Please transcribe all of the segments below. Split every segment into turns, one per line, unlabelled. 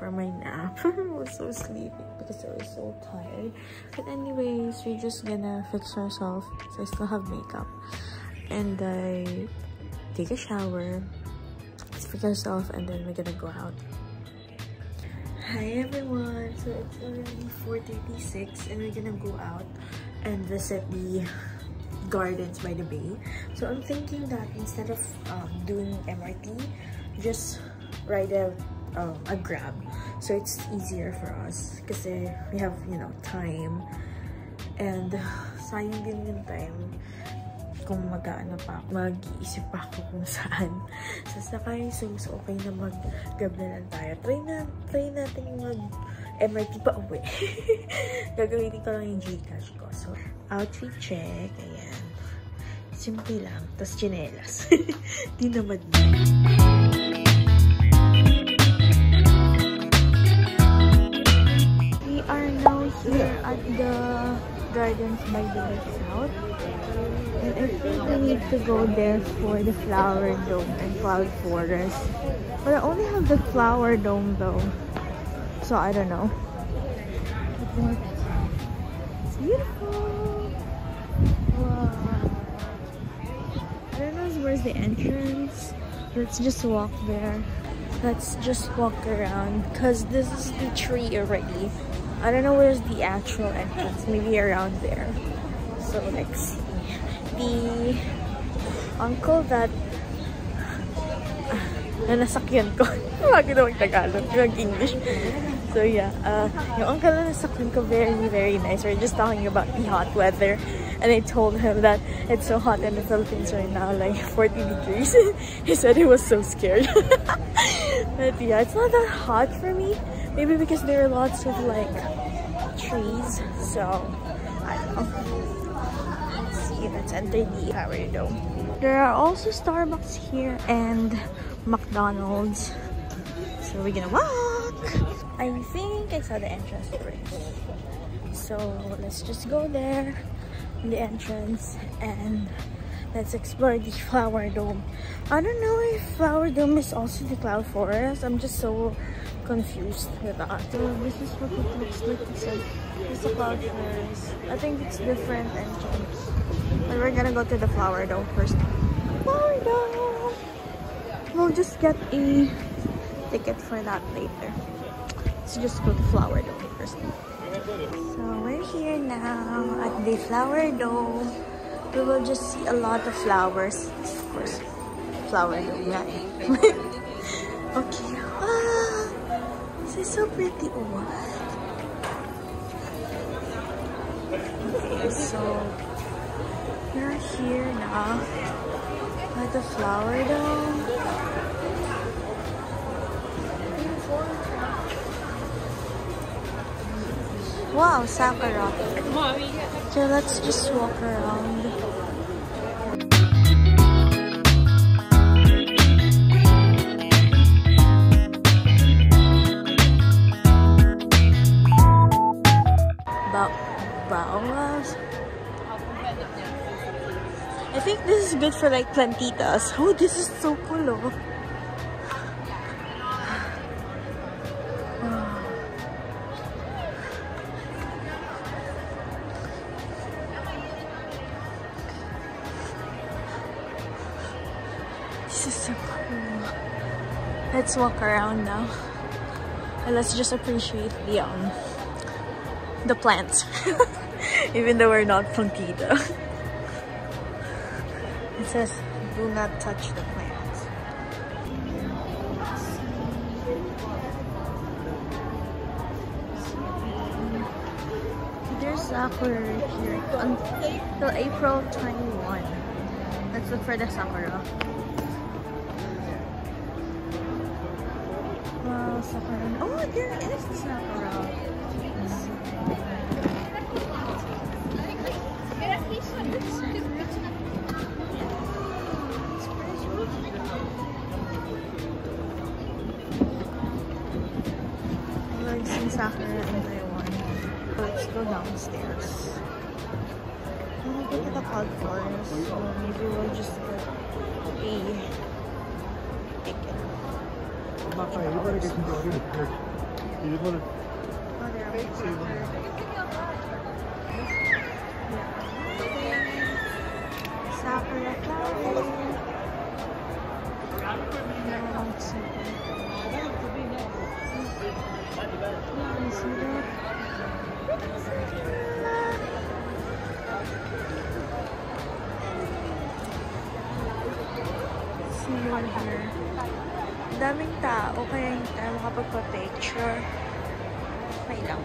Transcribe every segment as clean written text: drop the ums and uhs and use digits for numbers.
for my nap. I was so sleepy because I was so tired. But anyways, we're just gonna fix ourselves. So I still have makeup. And I take a shower, fix ourselves, and then we're gonna go out. Hi everyone! So it's already 4:36 and we're gonna go out and visit the gardens by the bay. So I'm thinking that instead of doing MRT, just ride a Grab. So it's easier for us because we have, you know, time. And sayang din yung time kung mag-iisip pa ako kung saan sasakay. So okay na mag-grab na lang tayo. Try natin mag-MRT pa uwi. Gagawin ko lang yung Gcash ko. So, outfit check. Ayan. Simple lang. Tapos chinelas. Di naman yun. We are now here at the Gardens by the Bay South. And I think we need to go there for the Flower Dome and Cloud Forest. But I only have the Flower Dome though. So I don't know. It's beautiful. Wow. I don't know where's the entrance. Let's just walk there. Let's just walk around because this is the tree already. I don't know where's the actual entrance. Maybe around there. So let's see. The uncle that nasakyan ko. Bakit na mag-Tagalog? Mag-English. So yeah, yung uncle na nasakyan ko, very nice. We're just talking about the hot weather. And I told him that it's so hot in the Philippines right now, like 40 degrees. He said he was so scared. But yeah, it's not that hot for me. Maybe because there are lots of like trees. So, I don't know. Let's see, let's enter the Flower Dome. There are also Starbucks here and McDonald's. So we're gonna walk. I think I saw the entrance already. So let's just go there. The entrance and let's explore the Flower Dome. I don't know if Flower Dome is also the Cloud Forest. I'm just so confused with that. So this is what it looks like. It's a Cloud Forest. I think it's different entrance. But we're gonna go to the Flower Dome first. Flower Dome! We'll just get a ticket for that later. Let's just go to Flower Dome first. So we're here now at the Flower Dome. We will just see a lot of flowers. Of course, Flower Dome, yeah. Okay. Ah, this is so pretty. Oh, what? Okay, so we're here now at the Flower Dome. Wow, sakura. So let's just walk around. Baongas. I think this is good for like plantitas. Oh, this is so cool. Oh. This is so cool. Let's walk around now. And let's just appreciate the plants. Even though we're not plantita. It says, do not touch the plants. There's sakura here until April 21. Let's look for the sakura. Sakura. Oh, there is the sakura. I've seen sakura in Taiwan. Let's go downstairs. We'll go to the Cloud Forest, so maybe we'll just get a ticket.
일본은
Sakura flower. Here. Daming tao kaya hindi tayo makapagpa-picture. May lang.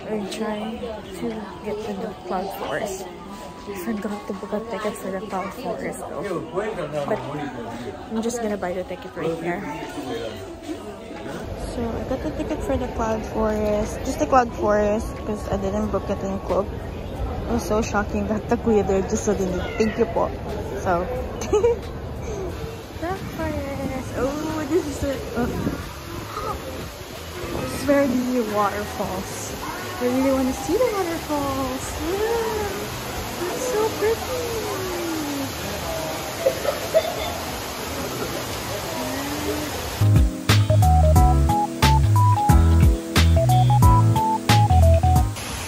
We're trying to get to the Cloud Forest. Forgot to book a ticket for the Cloud Forest though. But I'm just gonna buy the ticket right here. So I got the ticket for the Cloud Forest. Just the Cloud Forest because I didn't book it in Club. It was so shocking that the kuya there just suddenly, thank you po. So the forest. Oh, this is it. This is where the waterfalls. I really want to see the waterfalls. Yeah, it's so pretty.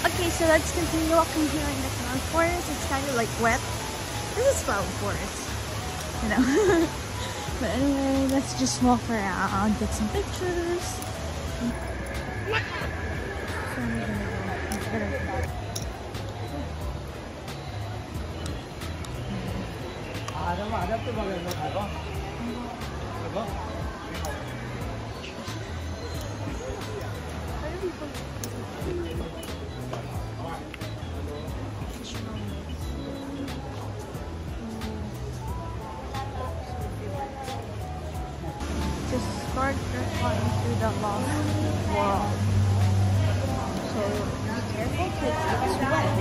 Okay, so let's continue walking here in the Cloud Forest. It's kind of like wet. This is Cloud Forest, you know. But anyway, let's just walk around, get some pictures. Just start your climb through the lost world. So be careful because it's wet.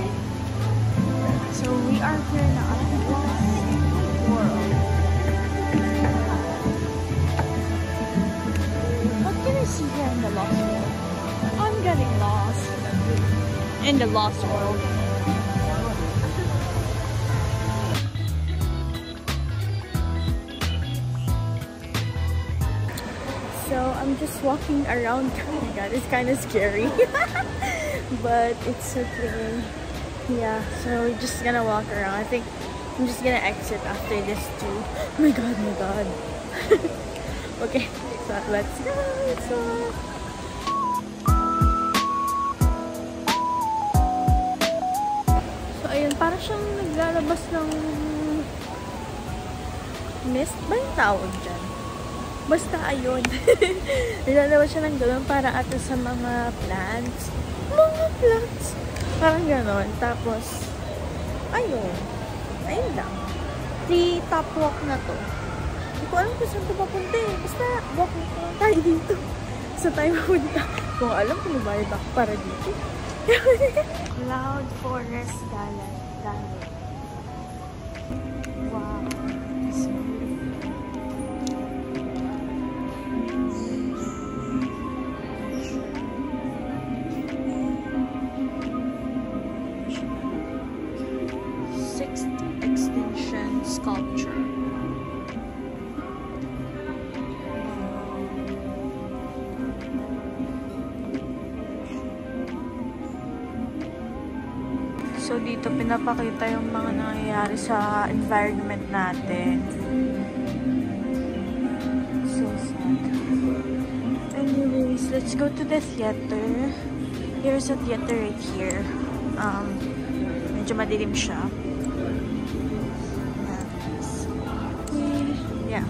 So we are here in the lost world. What can I see here in the lost world? I'm getting lost in the lost world. So I'm just walking around. Oh my god, it's kind of scary. But it's okay. Yeah, so we're just gonna walk around. I think I'm just gonna exit after this too. Oh my god, my god. Okay, so let's go. So ayun, parang siyang naglalabas ng mist ba yung tawag dyan? Basta ayun. Naglalabas siya ng gano'n para ato sa mga plants. Mga plants! Parang gano'n. Tapos, ayun. Ayun lang. Si top walk na to. Hindi ko alam kung saan ito papunta eh. Basta walking ko lang tayo dito. Sa tayo papunta. Kung alam kung nabayad ako para dito. Cloud Forest Gala. Wow. So, 6th extinction sculpture. So dito pinapakita yung mga nangyayari sa environment natin. So sad. Anyways, let's go to the theater. Here's a theater right here. Medyo madilim siya. Yeah.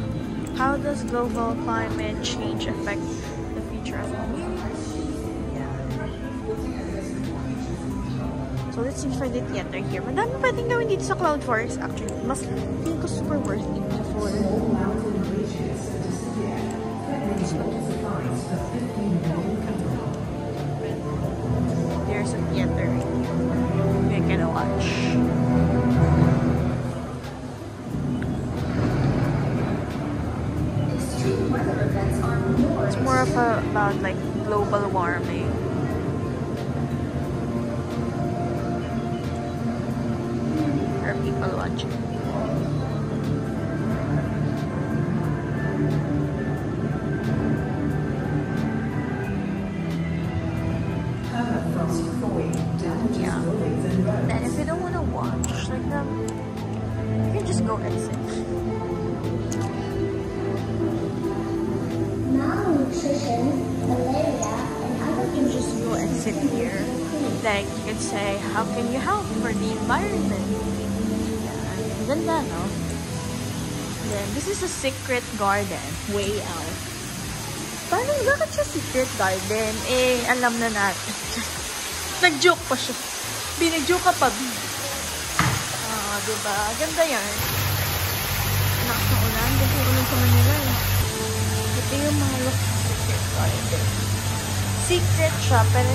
How does global climate change affect the future of homes? Yeah. So let's see for the theater here. Madami pwedeng gawin dito sa Cloud Forest actually. Mas tingin ko super worth it for there's a theater right here. We're gonna watch. It's more of about like global warming. There are people watching. Yeah. And if you don't want to watch like them, you can just go exit.
Malnutrition, malaria, and other
You can just go exit here. Like you can say, how can you help for the environment? Yeah, ganda, no? Then this is a secret garden, way out. Parang bakit siya secret garden? Eh, alam na natin. Nag-joke pa siya. Binag-joke ka pa, B. Diba? Ganda yan. Lakas ng ulan. Ganda yung ulan sa Manila eh. Ito yung mga secret garden. Secret siya, pero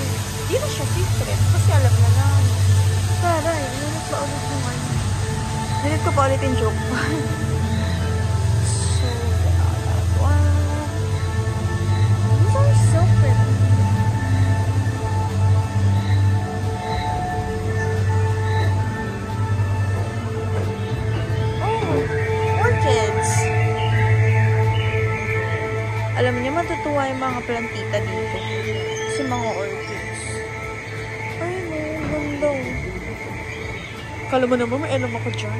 di na siya secret. Kasi alam na lang. Taray, ulit pa ulit yung ano. Ulit ko pa ulit yung joke pa. So, that one. These are so pretty. Alam niyo, matutuwa yung mga plantita dito. Kasi mga orchids. Ay, no, ganda. Kala mo naman, may alam ako dyan.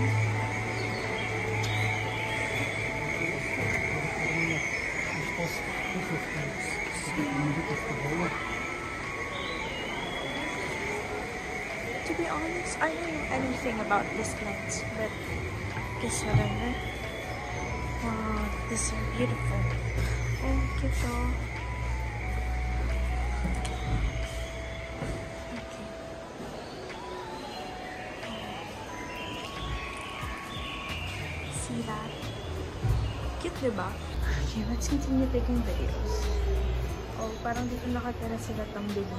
To be honest, I don't know anything about these plants, but guess whatever. Wow, these are beautiful. Oh, cute though. Okay. See that? Cute, diba? Okay, let's continue taking videos. Oh, parang dito nakatira sila tambilin.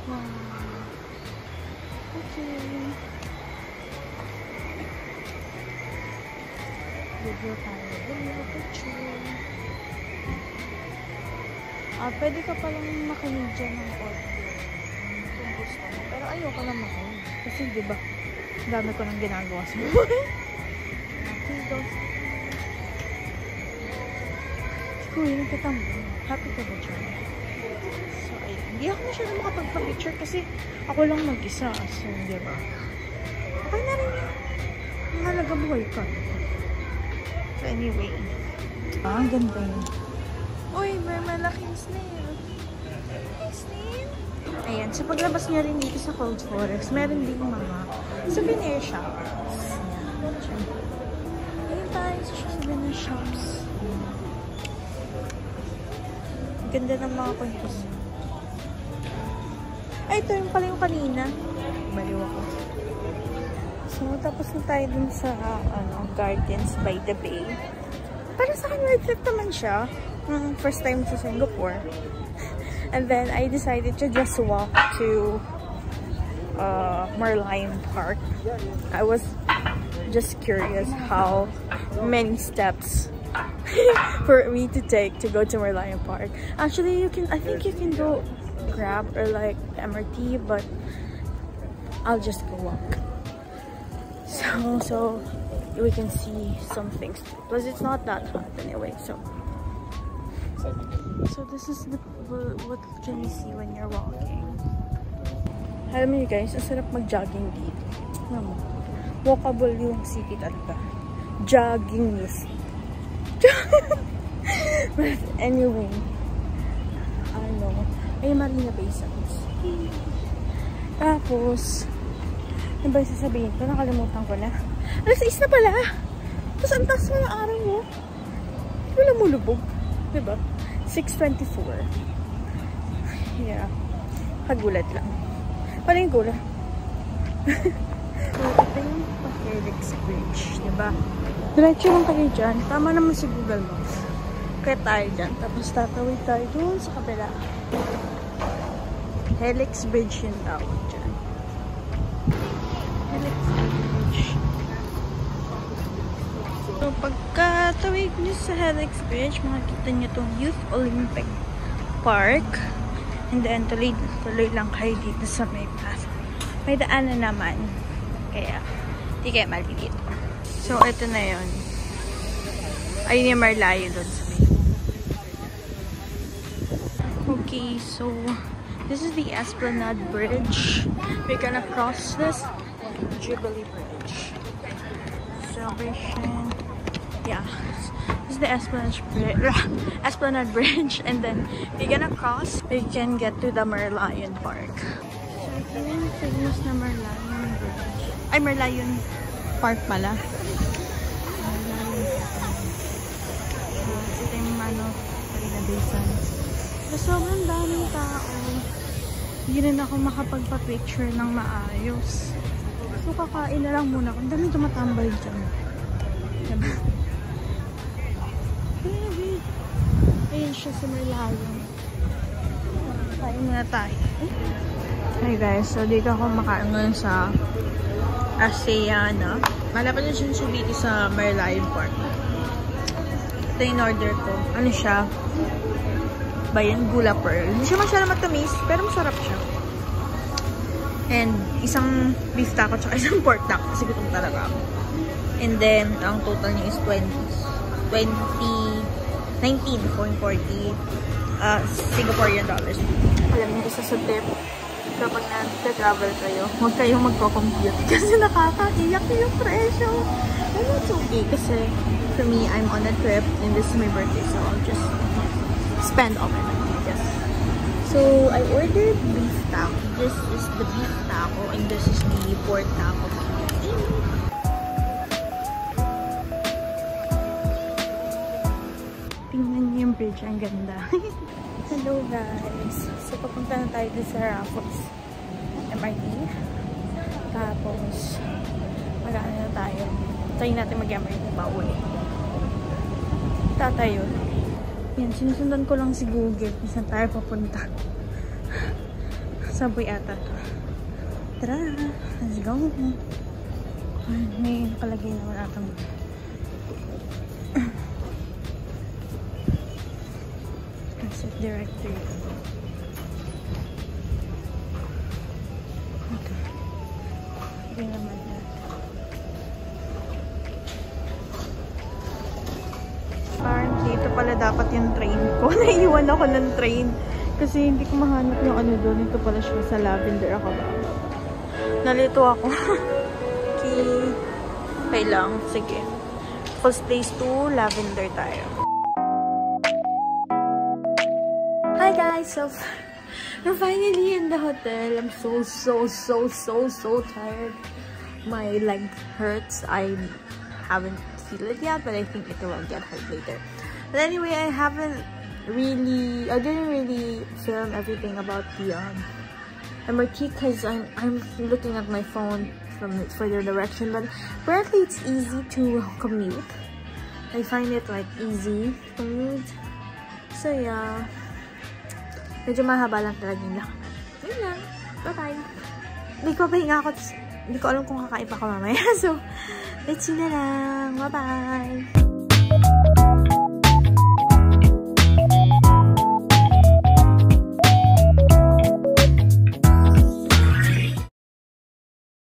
Wow. Okay. Video tayo. Video picture. Pwede ka palang makinig dyan ng audio. Kung gusto mo. Pero ayoko lang makinig. Kasi diba, dami ko nang ginagawa sa buhay. Okay, go. Uy, nagtatambol. Happy ka ba dyan? So, ayun. Hindi ako masyado makapagpa-picture kasi ako lang mag-isa. So, diba? Okay na rin yun. Mahalaga buhay ka. So, anyway. Ang ganda yun. Uy, may malaking snail. Hey, snail. Ayan. So, paglabas niya rin dito sa Cold Forest, meron din mga souvenir shops. Ayan. Ayan tayo sa souvenir shops. Ganda ng mga kwintos. Ay, ito yung pala yung kanina. Baliw ako. So, tapos na tayo dun sa Gardens by the Bay. Para sa akin, worth it naman siya. First time sa Singapore. And then, I decided to just walk to Merlion Park. I was just curious how many steps for me to take to go to Merlion Park. Actually, I think you can go Grab or like MRT, but I'll just go walk. So we can see some things. Plus, it's not that hot anyway. So this is what can you see when you're walking. Alam mo guys, ang sarap mag-jogging dito. Walkable yung city talaga. Jogging is. But anyway, ay Marina Bay Sands. Tapos, ano ba yung sasabihin ko? Nakalimutan ko na. Alas 6 na pala! Tapos ang taas mo ng araw mo. Wala mo lubog. Diba? 6:24. Yeah. Kagulat lang. Paano yung gulat? So, ito yung Helix Bridge. Diba? Diretso lang kayo dyan. Tama naman si Google Maps. Kaya tayo dyan. Tapos tatawid tayo dun sa kabila. Helix Bridge yung tawag dyan. Helix Bridge. So, pagkatawid nyo sa Helix Bridge, makikita nyo itong Youth Olympic Park. And then, tuloy lang kayo dito sa may path. May daanan naman. Kaya, di kayo mali dito. So, ito na yun. Ayun yung Marlayo doon sa may. Okay, so, this is the Esplanade Bridge. We're gonna cross this Jubilee Bridge. Celebration. Yeah, this is the Esplanade Bridge, and then we're gonna cross. We can get to the Merlion Park. So ito yung famous na Merlion Bridge. Ay, Merlion Park pala. Ito yung Marina Bay Sands. So, sobrang daming tao. Hindi rin ako makapagpa-picture ng maayos. So, kakain na lang muna. Ang daming tumatambay dyan. Diba? Ayun siya sa Merlion. Kain muna tayo. Hi guys, so dito ako makain ngayon sa Asiana. Malapit na siya dito sa Merlion Park. Ito yung order ko. Ano siya? Bayan Gula Pearl. Hindi siya masyadong matamis, pero masarap siya. And isang beef taco tsaka isang pork taco kasi gutom talaga ako. And then, ang total niya is 19.40 Singaporean dollars. Alam niyo, isa sa tip, kapag nag-travel kayo, huwag kayong magko-compute kasi nakakaiyak yung presyo. And it's okay kasi for me, I'm on a trip and this is my birthday, so I'll just spend all my money, I guess. So, I ordered beef taco. This is the beef taco and this is the pork taco. Tingnan niyo yung bridge, ang ganda. Hello guys! So, papunta na tayo dito sa Raffles MRT. Tapos, mag-ano na tayo. Try natin mag-MRT pauwi. Tatayo. Yan, sinusundan ko lang si Google kung saan tayo papunta. Subway ata to. Tara! Let's go! May nakalagay naman ata mo. Asset directory. Ito. Ito naman natin. Parang dito pala dapat yung train ko. Naiiwan ako ng train. Kasi hindi ko mahanap yung ano doon. Ito pala siya sa Lavender ako ba? Nalito ako. Okay. Okay lang. Sige. First place to Lavender tayo. Hi guys! So, we're finally in the hotel. I'm so tired. My leg hurts. I haven't feel it yet, but I think it will get hurt later. But anyway, I didn't really film everything about the MRT because I'm looking at my phone from further direction, but apparently it's easy to commute. I find it like easy to commute. So yeah, medyo mahaba lang talaga yung lakad. Yun lang. Bye-bye. Hindi ko pahinga ako. Hindi ko alam kung kakain pa ako mamaya. So, let's see na lang. Bye-bye.